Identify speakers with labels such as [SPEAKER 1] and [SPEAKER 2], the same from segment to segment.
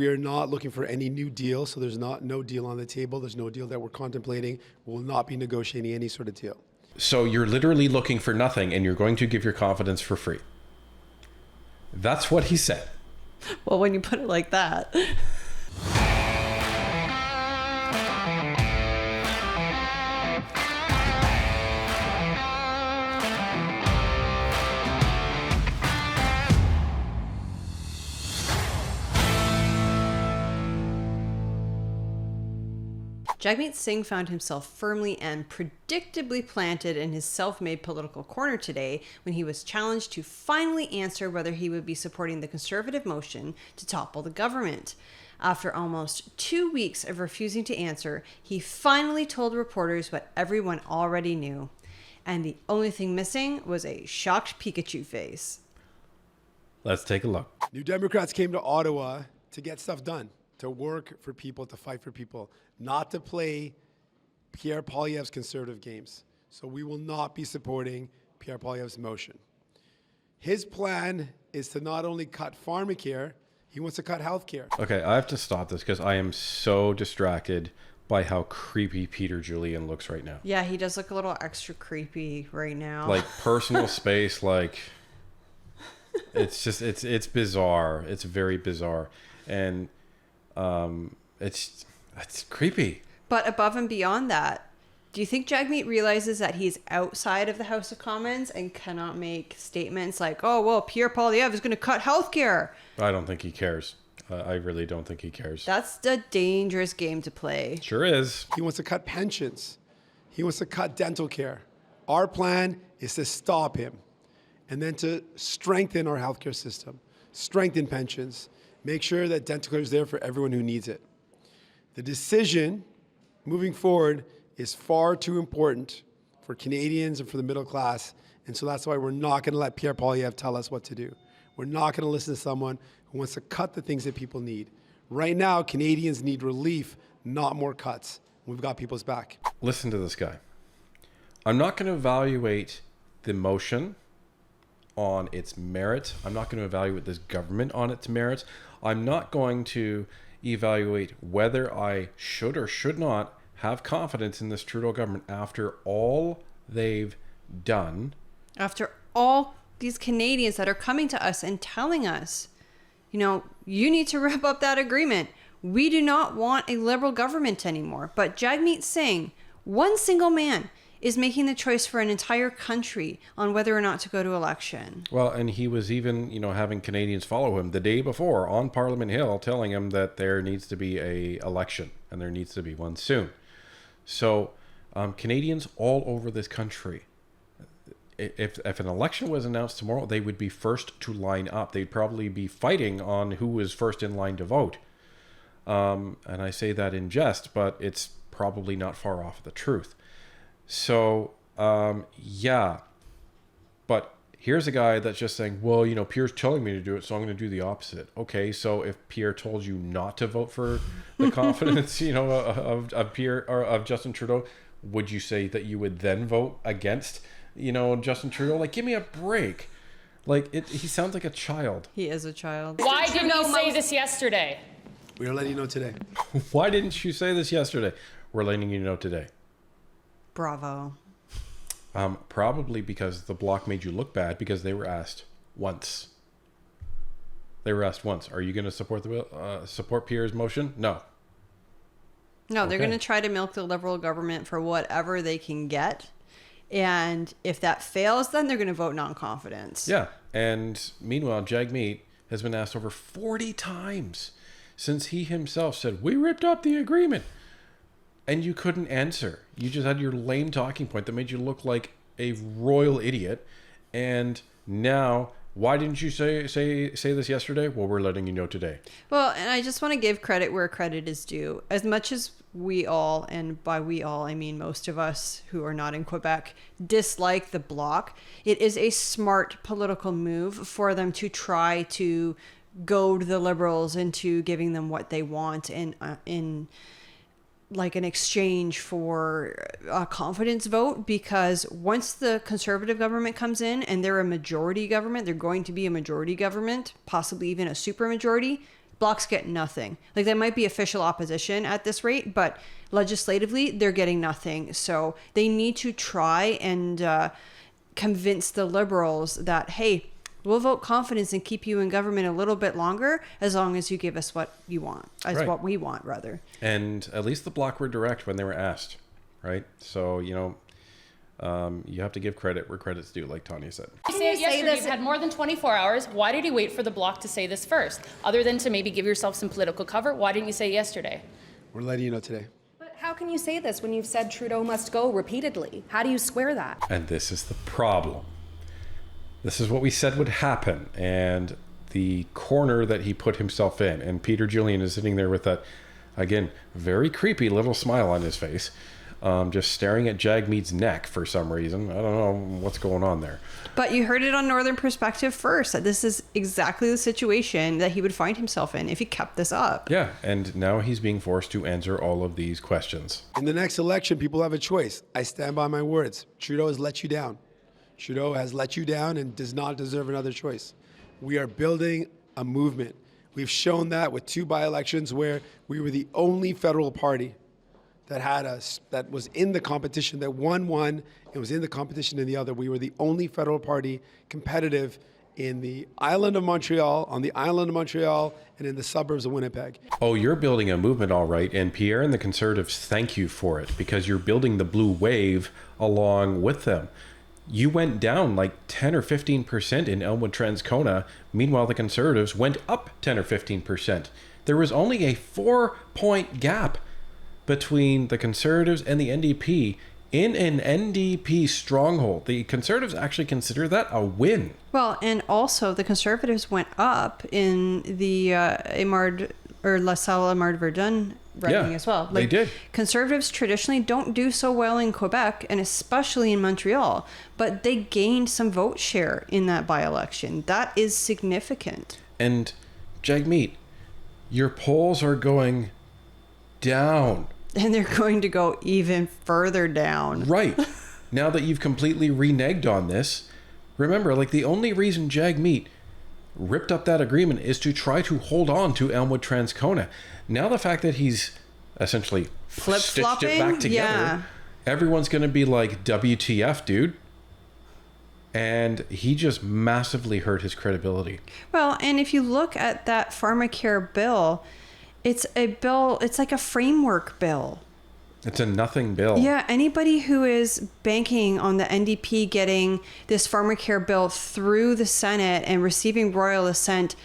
[SPEAKER 1] we are not looking for any new deal. So there's no deal on the table. There's no deal that we're contemplating. We will not be negotiating any sort of deal.
[SPEAKER 2] So you're literally looking for nothing and you're going to give your confidence for free. That's what he said.
[SPEAKER 3] Well, when you put it like that. Jagmeet Singh found himself firmly and predictably planted in his self-made political corner today when he was challenged to finally answer whether he would be supporting the Conservative motion to topple the government. After almost 2 weeks of refusing to answer, he finally told reporters what everyone already knew. And the only thing missing was a shocked Pikachu face.
[SPEAKER 2] Let's take a look.
[SPEAKER 1] New Democrats came to Ottawa to get stuff done, to work for people, to fight for people, not to play Pierre Poilievre's conservative games. So we will not be supporting Pierre Poilievre's motion. His plan is to not only cut Pharmacare, he wants to cut healthcare.
[SPEAKER 2] Okay, I have to stop this because I am so distracted by how creepy Peter Julian looks right now.
[SPEAKER 3] Yeah, he does look a little extra creepy right now.
[SPEAKER 2] Like personal space, like it's just it's bizarre. It's very bizarre. And it's creepy.
[SPEAKER 3] But above and beyond that, do you think Jagmeet realizes that he's outside of the House of Commons and cannot make statements like, oh, well, Pierre Poilievre is going to cut healthcare?
[SPEAKER 2] I don't think he cares. I really don't think he cares.
[SPEAKER 3] That's the dangerous game to play.
[SPEAKER 2] Sure is.
[SPEAKER 1] He wants to cut pensions. He wants to cut dental care. Our plan is to stop him and then to strengthen our healthcare system, strengthen pensions, make sure that dental care is there for everyone who needs it. The decision moving forward is far too important for Canadians and for the middle class. And so that's why we're not going to let Pierre Poilievre tell us what to do. We're not going to listen to someone who wants to cut the things that people need. Right now, Canadians need relief, not more cuts. We've got people's back.
[SPEAKER 2] Listen to this guy. I'm not going to evaluate the motion on its merits. I'm not going to evaluate this government on its merits. I'm not going to evaluate whether I should or should not have confidence in this Trudeau government after all they've done.
[SPEAKER 3] After all these Canadians that are coming to us and telling us, you know, you need to wrap up that agreement. We do not want a Liberal government anymore. But Jagmeet Singh, one single man, is making the choice for an entire country on whether or not to go to election.
[SPEAKER 2] Well, and he was even, having Canadians follow him the day before on Parliament Hill, telling him that there needs to be a election and there needs to be one soon. So Canadians all over this country, if an election was announced tomorrow, they would be first to line up. They'd probably be fighting on who was first in line to vote. And I say that in jest, but it's probably not far off the truth. So, yeah, but here's a guy that's just saying, well, Pierre's telling me to do it, so I'm going to do the opposite. Okay, so if Pierre told you not to vote for the confidence, of Pierre or of Justin Trudeau, would you say that you would then vote against, Justin Trudeau? Like, give me a break. Like, he sounds like a child.
[SPEAKER 3] He is a child.
[SPEAKER 4] Why didn't you say this yesterday?
[SPEAKER 1] We are letting you know today.
[SPEAKER 2] Why didn't you say this yesterday? We're letting you know today.
[SPEAKER 3] Bravo.
[SPEAKER 2] Probably because the Bloc made you look bad because they were asked once. They were asked once. Are you going to support Pierre's motion? No.
[SPEAKER 3] No, they're going to try to milk the Liberal government for whatever they can get. And if that fails, then they're going to vote non-confidence.
[SPEAKER 2] Yeah. And meanwhile, Jagmeet has been asked over 40 times since he himself said, we ripped up the agreement. And you couldn't answer. You just had your lame talking point that made you look like a royal idiot. And now, why didn't you say this yesterday? Well, we're letting you know today.
[SPEAKER 3] Well, and I just want to give credit where credit is due. As much as we all, and by we all, I mean most of us who are not in Quebec, dislike the Bloc, it is a smart political move for them to try to goad the Liberals into giving them what they want in like an exchange for a confidence vote, because once the Conservative government comes in and they're a majority government, they're going to be a majority government, possibly even a super majority, Bloc's get nothing. Like, they might be official opposition at this rate, but legislatively, they're getting nothing. So they need to try and convince the Liberals that, hey, we'll vote confidence and keep you in government a little bit longer as long as you give us what you want, what we want, rather.
[SPEAKER 2] And at least the Bloc were direct when they were asked, right? So, you have to give credit where credit's due, like Tanya said.
[SPEAKER 4] You say it yesterday, you've had more than 24 hours. Why did you wait for the Bloc to say this first? Other than to maybe give yourself some political cover, why didn't you say it yesterday?
[SPEAKER 1] We're letting you know today.
[SPEAKER 5] But how can you say this when you've said Trudeau must go repeatedly? How do you square that?
[SPEAKER 2] And this is the problem. This is what we said would happen, and the corner that he put himself in. And Peter Julian is sitting there with that, again, very creepy little smile on his face, just staring at Jagmeet's neck for some reason. I don't know what's going on there.
[SPEAKER 3] But you heard it on Northern Perspective first, that this is exactly the situation that he would find himself in if he kept this up.
[SPEAKER 2] Yeah, and now he's being forced to answer all of these questions.
[SPEAKER 1] In the next election, people have a choice. I stand by my words. Trudeau has let you down. Trudeau has let you down and does not deserve another choice. We are building a movement. We've shown that with 2 by-elections where we were the only federal party that was in the competition, that won one and was in the competition in the other. We were the only federal party competitive in the island of Montreal, on the island of Montreal, and in the suburbs of Winnipeg.
[SPEAKER 2] Oh, you're building a movement, all right. And Pierre and the Conservatives thank you for it, because you're building the blue wave along with them. You went down like 10 or 15% in Elmwood Transcona. Meanwhile, the Conservatives went up 10 or 15%. There was only a 4-point gap between the Conservatives and the NDP in an NDP stronghold. The Conservatives actually consider that a win.
[SPEAKER 3] Well, and also the Conservatives went up in the Émard or La Salle Émard Verdun riding as well.
[SPEAKER 2] They did.
[SPEAKER 3] Conservatives traditionally don't do so well in Quebec, and especially in Montreal, but they gained some vote share in that by-election. That is significant.
[SPEAKER 2] And Jagmeet, your polls are going down.
[SPEAKER 3] And they're going to go even further down.
[SPEAKER 2] Right. Now that you've completely reneged on this, remember, like, the only reason Jagmeet ripped up that agreement is to try to hold on to Elmwood Transcona. Now the fact that he's essentially stitched it back together, everyone's going to be like, WTF, dude. And he just massively hurt his credibility.
[SPEAKER 3] Well, and if you look at that Pharmacare bill, it's like a framework bill.
[SPEAKER 2] It's a nothing bill.
[SPEAKER 3] Yeah, anybody who is banking on the NDP getting this Pharmacare bill through the Senate and receiving royal assent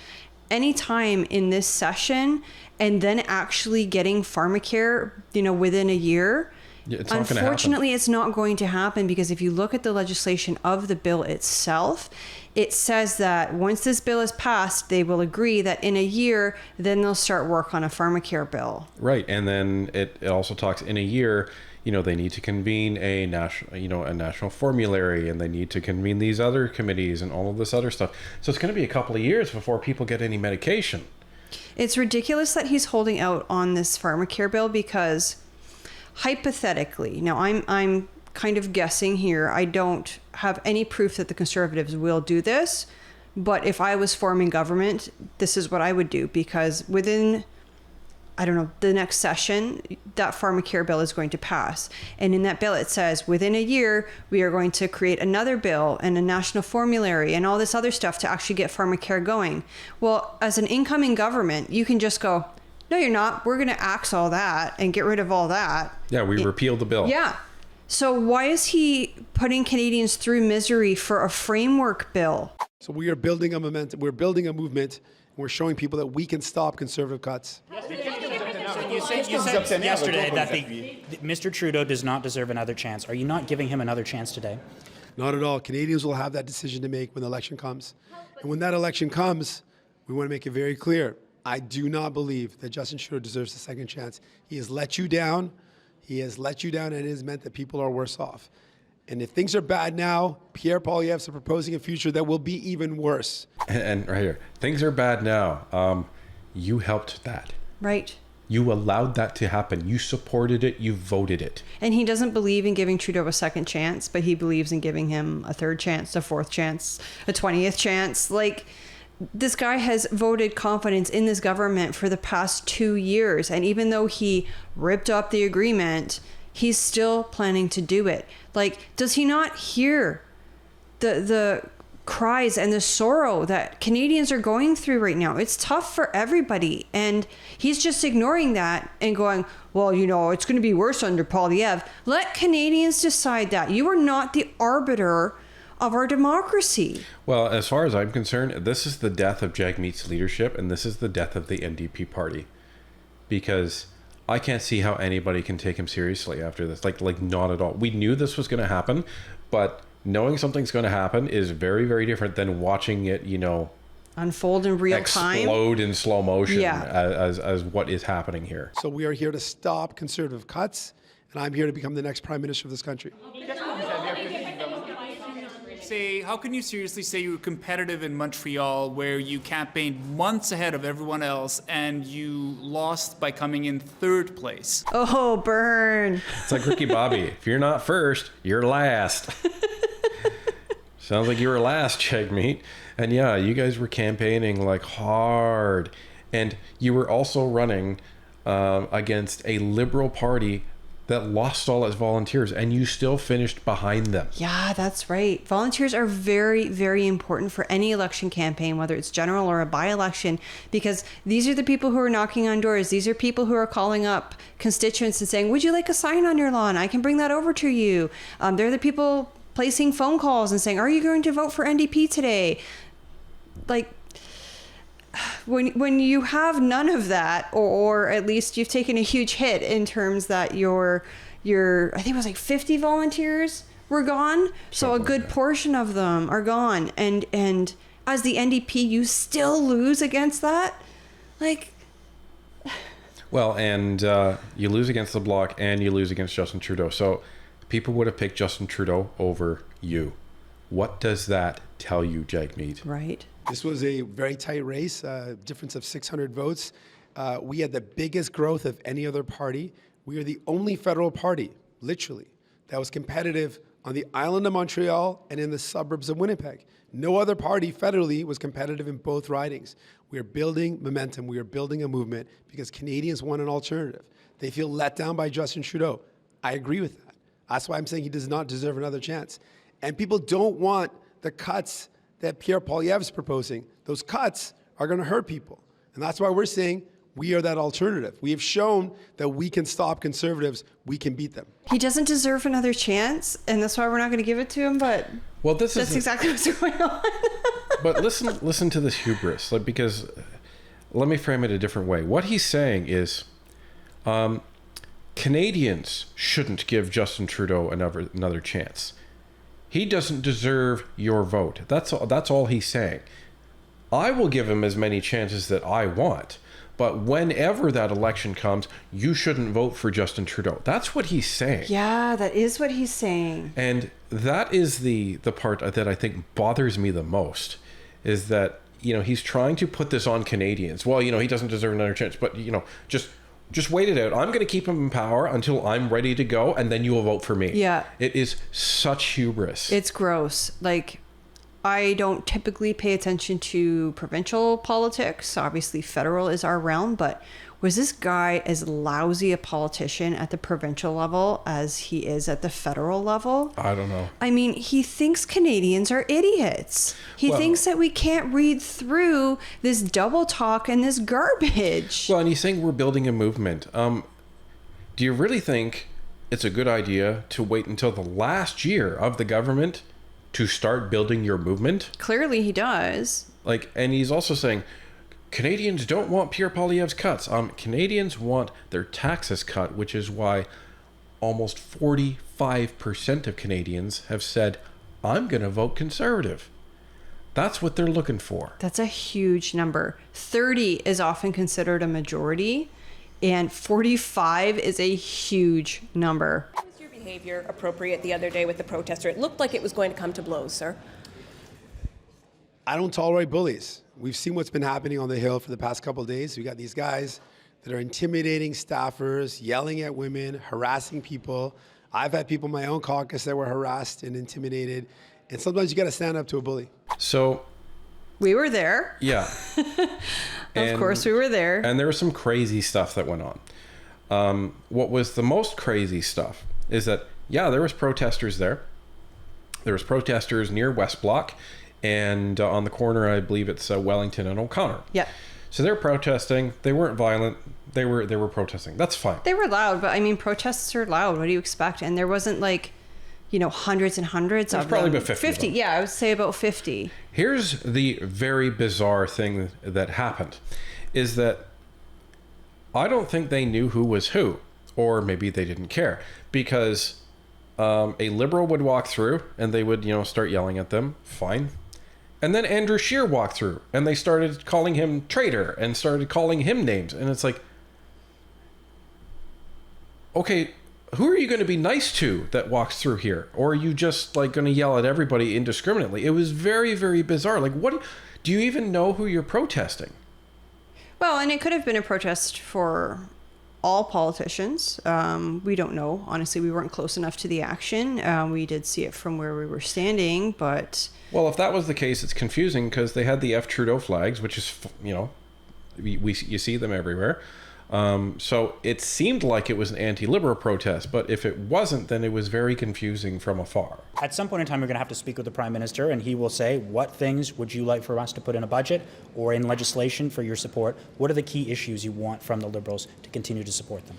[SPEAKER 3] anytime in this session and then actually getting Pharmacare, within a year,
[SPEAKER 2] it's not
[SPEAKER 3] unfortunately, it's not going to happen, because if you look at the legislation of the bill itself, it says that once this bill is passed, they will agree that in a year, then they'll start work on a Pharmacare bill.
[SPEAKER 2] Right. And then it also talks in a year, they need to convene a national formulary, and they need to convene these other committees and all of this other stuff. So it's going to be a couple of years before people get any medication.
[SPEAKER 3] It's ridiculous that he's holding out on this Pharmacare bill, because hypothetically, now I'm kind of guessing here. I don't have any proof that the Conservatives will do this, but if I was forming government, this is what I would do, because within, the next session, that Pharmacare bill is going to pass. And in that bill, it says within a year, we are going to create another bill and a national formulary and all this other stuff to actually get Pharmacare going. Well, as an incoming government, you can just go, no, you're not. We're going to axe all that and get rid of all that.
[SPEAKER 2] Yeah, we repealed the bill.
[SPEAKER 3] Yeah. So why is he putting Canadians through misery for a framework bill?
[SPEAKER 1] So we are building a momentum. We're building a movement. And we're showing people that we can stop conservative cuts.
[SPEAKER 6] You said yesterday that Mr. Trudeau does not deserve another chance. Are you not giving him another chance today?
[SPEAKER 1] Not at all. Canadians will have that decision to make when the election comes. And when that election comes, we want to make it very clear. I do not believe that Justin Trudeau deserves a second chance. He has let you down. He has let you down, and it has meant that people are worse off. And if things are bad now, Pierre Poilievre's proposing a future that will be even worse.
[SPEAKER 2] And right here, things are bad now. You helped that.
[SPEAKER 3] Right.
[SPEAKER 2] You allowed that to happen. You supported it. You voted it.
[SPEAKER 3] And he doesn't believe in giving Trudeau a second chance, but he believes in giving him a third chance, a fourth chance, a 20th chance. Like, this guy has voted confidence in this government for the past 2 years. And even though he ripped up the agreement, he's still planning to do it. Like, does he not hear the cries and the sorrow that Canadians are going through right now? It's tough for everybody. And he's just ignoring that and going, well, you know, it's going to be worse under Poilievre. Let Canadians decide that. You are not the arbiter of our democracy.
[SPEAKER 2] Well, as far as I'm concerned, this is the death of Jagmeet's leadership, and this is the death of the NDP party. Because I can't see how anybody can take him seriously after this. Like not at all. We knew this was going to happen, but knowing something's going to happen is very, very different than watching it, you know,
[SPEAKER 3] unfold in real time,
[SPEAKER 2] explode in slow motion,
[SPEAKER 3] Yeah.
[SPEAKER 2] as what is happening here.
[SPEAKER 1] So we are here to stop conservative cuts, and I'm here to become the next prime minister of this country.
[SPEAKER 7] Say, how can you seriously say you were competitive in Montreal, where you campaigned months ahead of everyone else and you lost by coming in third place?
[SPEAKER 3] Oh, burn.
[SPEAKER 2] It's like Ricky Bobby. If you're not first, you're last. Sounds like you were last, Jagmeet. And yeah, you guys were campaigning like hard. And you were also running against a Liberal Party that lost all its volunteers, and you still finished behind them.
[SPEAKER 3] Yeah, that's right. Volunteers are very, very important for any election campaign, whether it's general or a by-election, because these are the people who are knocking on doors. These are people who are calling up constituents and saying, would you like a sign on your lawn? I can bring that over to you. They're the people placing phone calls and saying, are you going to vote for NDP today? Like, when you have none of that, or at least you've taken a huge hit in terms that your I think it was like 50 volunteers were gone. So a good portion of them are gone. And as the NDP, you still lose against that. Like,
[SPEAKER 2] well, and you lose against the Bloc and you lose against Justin Trudeau. So people would have picked Justin Trudeau over you. What does that tell you, Jagmeet?
[SPEAKER 3] right.
[SPEAKER 1] This was a very tight race, difference of 600 votes. We had the biggest growth of any other party. We are the only federal party, literally, that was competitive on the island of Montreal and in the suburbs of Winnipeg. No other party federally was competitive in both ridings. We are building momentum. We are building a movement because Canadians want an alternative. They feel let down by Justin Trudeau. I agree with that. That's why I'm saying he does not deserve another chance. And people don't want the cuts that Pierre Poilievre is proposing. Those cuts are going to hurt people. And that's why we're saying we are that alternative. We have shown that we can stop conservatives. We can beat them.
[SPEAKER 3] He doesn't deserve another chance, and that's why we're not going to give it to him, but
[SPEAKER 2] Well, that's
[SPEAKER 3] exactly what's going on.
[SPEAKER 2] But listen to this hubris, like, because let me frame it a different way. What he's saying is Canadians shouldn't give Justin Trudeau another chance. He doesn't deserve your vote. That's all he's saying. I will give him as many chances that I want, but whenever that election comes, you shouldn't vote for Justin Trudeau. That's what he's saying.
[SPEAKER 3] Yeah, that is what he's saying.
[SPEAKER 2] And that is the part that I think bothers me the most, is that, you know, he's trying to put this on Canadians. Well, you know, he doesn't deserve another chance, but, you know, just wait it out. I'm going to keep him in power until I'm ready to go, and then you will vote for me.
[SPEAKER 3] Yeah.
[SPEAKER 2] It is such hubris.
[SPEAKER 3] It's gross. Like, I don't typically pay attention to provincial politics. Obviously, federal is our realm, but was this guy as lousy a politician at the provincial level as he is at the federal level?
[SPEAKER 2] I don't know.
[SPEAKER 3] I mean, he thinks Canadians are idiots. He thinks that we can't read through this double talk and this garbage.
[SPEAKER 2] Well, and he's saying we're building a movement. Do you really think it's a good idea to wait until the last year of the government to start building your movement?
[SPEAKER 3] Clearly he does.
[SPEAKER 2] Like, and he's also saying Canadians don't want Pierre Poilievre's cuts. Canadians want their taxes cut, which is why almost 45% of Canadians have said, I'm going to vote Conservative. That's what they're looking for.
[SPEAKER 3] That's a huge number. 30 is often considered a majority, and 45 is a huge number.
[SPEAKER 8] Was your behavior appropriate the other day with the protester? It looked like it was going to come to blows, sir.
[SPEAKER 1] I don't tolerate bullies. We've seen what's been happening on the Hill for the past couple of days. We got these guys that are intimidating staffers, yelling at women, harassing people. I've had people in my own caucus that were harassed and intimidated. And sometimes you got to stand up to a bully.
[SPEAKER 2] So
[SPEAKER 3] We were there.
[SPEAKER 2] Yeah.
[SPEAKER 3] Of course we were there.
[SPEAKER 2] And there was some crazy stuff that went on. What was the most crazy stuff is that, yeah, there was protesters there. There was protesters near West Bloc and on the corner, I believe it's Wellington and O'Connor.
[SPEAKER 3] Yeah.
[SPEAKER 2] So they're protesting. They weren't violent. They were protesting. That's fine.
[SPEAKER 3] They were loud, but I mean, protests are loud. What do you expect? And there wasn't like, hundreds and hundreds of them.
[SPEAKER 2] Probably about 50 of them.
[SPEAKER 3] Yeah, I would say about 50.
[SPEAKER 2] Here's the very bizarre thing that happened is that I don't think they knew who was who, or maybe they didn't care, because a Liberal would walk through and they would, start yelling at them. Fine. And then Andrew Scheer walked through and they started calling him traitor and started calling him names. And it's like, okay, who are you going to be nice to that walks through here? Or are you just like going to yell at everybody indiscriminately? It was very, very bizarre. Like, what do you even know who you're protesting?
[SPEAKER 3] Well, and it could have been a protest for all politicians. We don't know. Honestly, we weren't close enough to the action. We did see it from where we were standing, but...
[SPEAKER 2] Well, if that was the case, it's confusing because they had the F Trudeau flags, which is, you see them everywhere. So it seemed like it was an anti-Liberal protest, but if it wasn't, then it was very confusing from afar.
[SPEAKER 6] At some point in time, we're going to have to speak with the Prime Minister, and he will say, what things would you like for us to put in a budget or in legislation for your support? What are the key issues you want from the Liberals to continue to support them?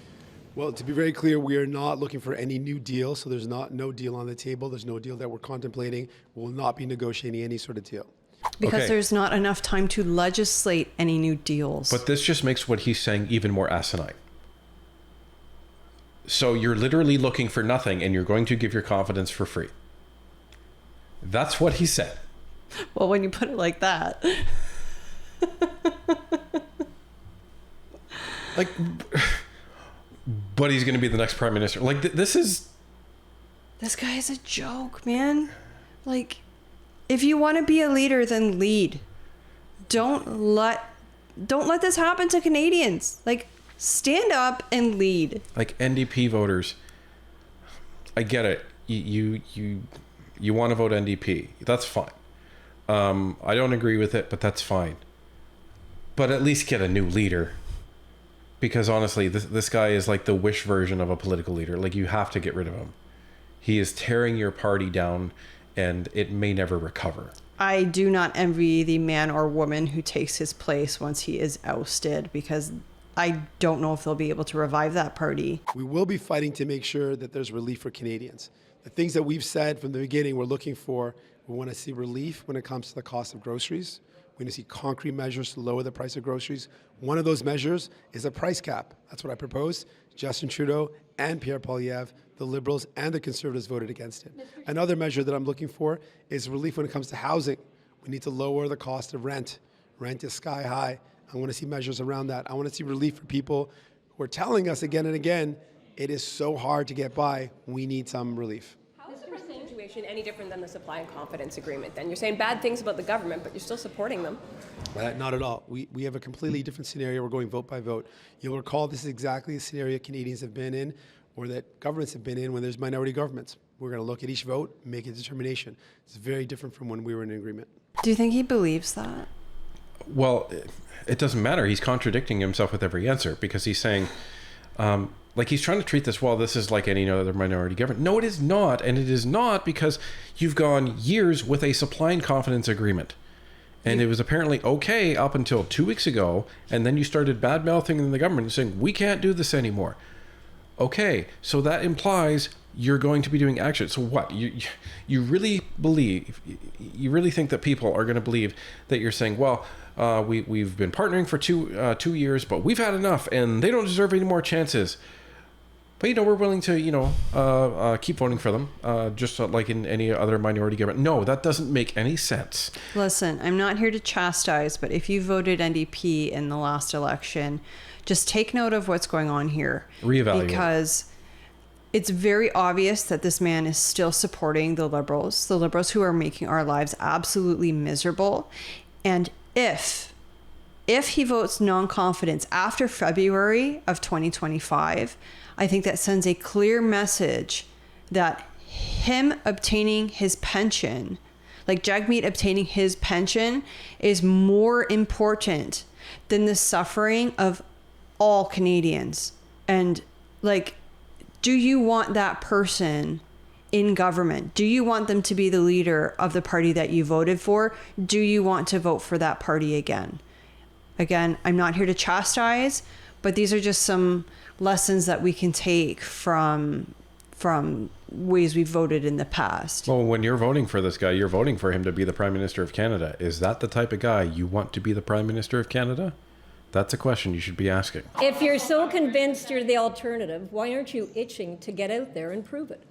[SPEAKER 1] Well, to be very clear, we are not looking for any new deal. So there's no deal on the table. There's no deal that we're contemplating. We will not be negotiating any sort of deal.
[SPEAKER 3] Because there's not enough time to legislate any new deals.
[SPEAKER 2] But this just makes what he's saying even more asinine. So you're literally looking for nothing and you're going to give your confidence for free. That's what he said.
[SPEAKER 3] Well, when you put it like that.
[SPEAKER 2] Like, but he's going to be the next prime minister. Like, this
[SPEAKER 3] guy is a joke, man. Like, if you want to be a leader, then lead. Don't let this happen to Canadians. Like, stand up and lead.
[SPEAKER 2] Like, NDP voters, I get it. You want to vote NDP. That's fine. I don't agree with it, but that's fine. But at least get a new leader. Because honestly, this guy is like the wish version of a political leader. Like, you have to get rid of him. He is tearing your party down, and it may never recover.
[SPEAKER 3] I do not envy the man or woman who takes his place once he is ousted, because I don't know if they'll be able to revive that party.
[SPEAKER 1] We will be fighting to make sure that there's relief for Canadians. The things that we've said from the beginning we're looking for, we want to see relief when it comes to the cost of groceries. We want to see concrete measures to lower the price of groceries. One of those measures is a price cap. That's what I proposed. Justin Trudeau and Pierre Poilievre, the Liberals and the Conservatives, voted against it. Another measure that I'm looking for is relief when it comes to housing. We need to lower the cost of rent. Rent is sky high. I want to see measures around that. I want to see relief for people who are telling us again and again, it is so hard to get by. We need some relief.
[SPEAKER 8] How is the present situation any different than the supply and confidence agreement then? You're saying bad things about the government, but you're still supporting them.
[SPEAKER 1] Not at all. We have a completely different scenario. We're going vote by vote. You'll recall this is exactly the scenario Canadians have been in, or that governments have been in when there's minority governments. We're going to look at each vote, make a determination. It's very different from when we were in agreement.
[SPEAKER 3] Do you think he believes that?
[SPEAKER 2] Well, it doesn't matter. He's contradicting himself with every answer because he's saying, like, he's trying to treat this, well, this is like any other minority government. No, it is not. And it is not because you've gone years with a supply and confidence agreement. And it was apparently okay up until 2 weeks ago. And then you started bad-mouthing the government and saying, we can't do this anymore. Okay, so that implies you're going to be doing action. So what? You really believe, you really think that people are going to believe that you're saying, well, we've been partnering for 2 years, but we've had enough and they don't deserve any more chances. But, we're willing to, keep voting for them, just like in any other minority government. No, that doesn't make any sense.
[SPEAKER 3] Listen, I'm not here to chastise, but if you voted NDP in the last election, just take note of what's going on here.
[SPEAKER 2] Reevaluate.
[SPEAKER 3] Because it's very obvious that this man is still supporting the Liberals who are making our lives absolutely miserable. And if he votes non-confidence after February of 2025, I think that sends a clear message that him obtaining his pension, Like Jagmeet obtaining his pension is more important than the suffering of all Canadians. And like, do you want that person in government? Do you want them to be the leader of the party that you voted for? Do you want to vote for that party again? Again, I'm not here to chastise, but these are just some lessons that we can take from ways we've voted in the past.
[SPEAKER 2] Well, when you're voting for this guy, you're voting for him to be the Prime Minister of Canada. Is that the type of guy you want to be the Prime Minister of Canada? That's a question you should be asking.
[SPEAKER 9] If you're so convinced you're the alternative, why aren't you itching to get out there and prove it?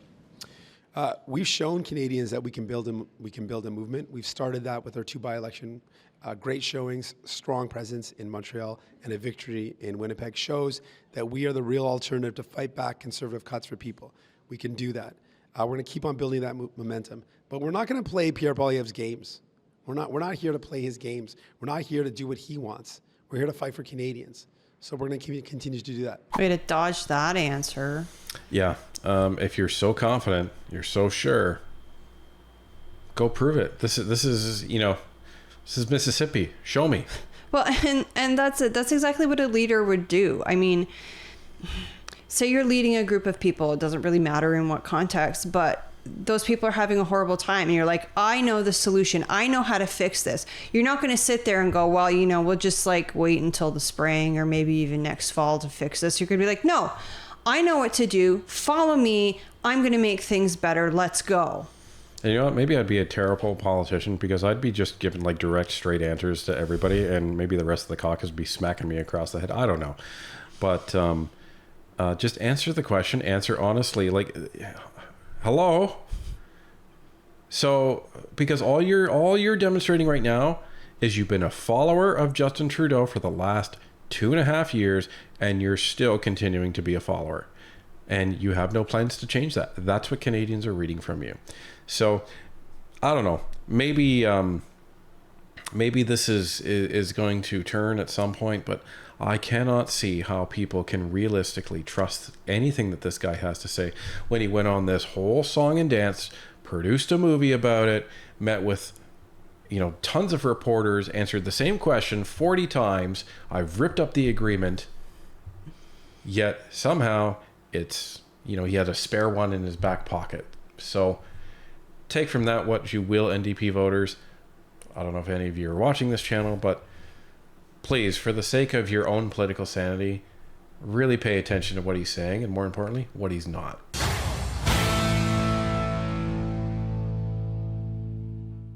[SPEAKER 1] We've shown Canadians that we can build a movement. We've started that with our 2 by-election. Great showings, strong presence in Montreal, and a victory in Winnipeg shows that we are the real alternative to fight back conservative cuts for people. We can do that. We're going to keep on building that momentum, but we're not going to play Pierre Poilievre's games. We're not here to play his games. We're not here to do what he wants. We're here to fight for Canadians. So we're going to continue to do that.
[SPEAKER 3] Way to dodge that answer.
[SPEAKER 2] Yeah. If you're so confident, you're so sure, go prove it. This is Mississippi. Show me.
[SPEAKER 3] Well, and that's it. That's exactly what a leader would do. I mean, say you're leading a group of people. It doesn't really matter in what context, but those people are having a horrible time. And you're like, I know the solution. I know how to fix this. You're not going to sit there and go, well, we'll just like wait until the spring or maybe even next fall to fix this. You're going to be like, no, I know what to do. Follow me. I'm going to make things better. Let's go.
[SPEAKER 2] And you know what? Maybe I'd be a terrible politician because I'd be just giving like direct, straight answers to everybody, and maybe the rest of the caucus would be smacking me across the head. I don't know, but just answer the question. Answer honestly. Like, hello. So, because all you're demonstrating right now is you've been a follower of Justin Trudeau for the last 2.5 years, and you're still continuing to be a follower, and you have no plans to change that. That's what Canadians are reading from you. So, I don't know. Maybe this is going to turn at some point, but I cannot see how people can realistically trust anything that this guy has to say when he went on this whole song and dance, produced a movie about it, met with tons of reporters, answered the same question 40 times. I've ripped up the agreement, yet somehow it's he had a spare one in his back pocket. So take from that what you will, NDP voters. I don't know if any of you are watching this channel, but please, for the sake of your own political sanity, really pay attention to what he's saying, and more importantly, what he's not.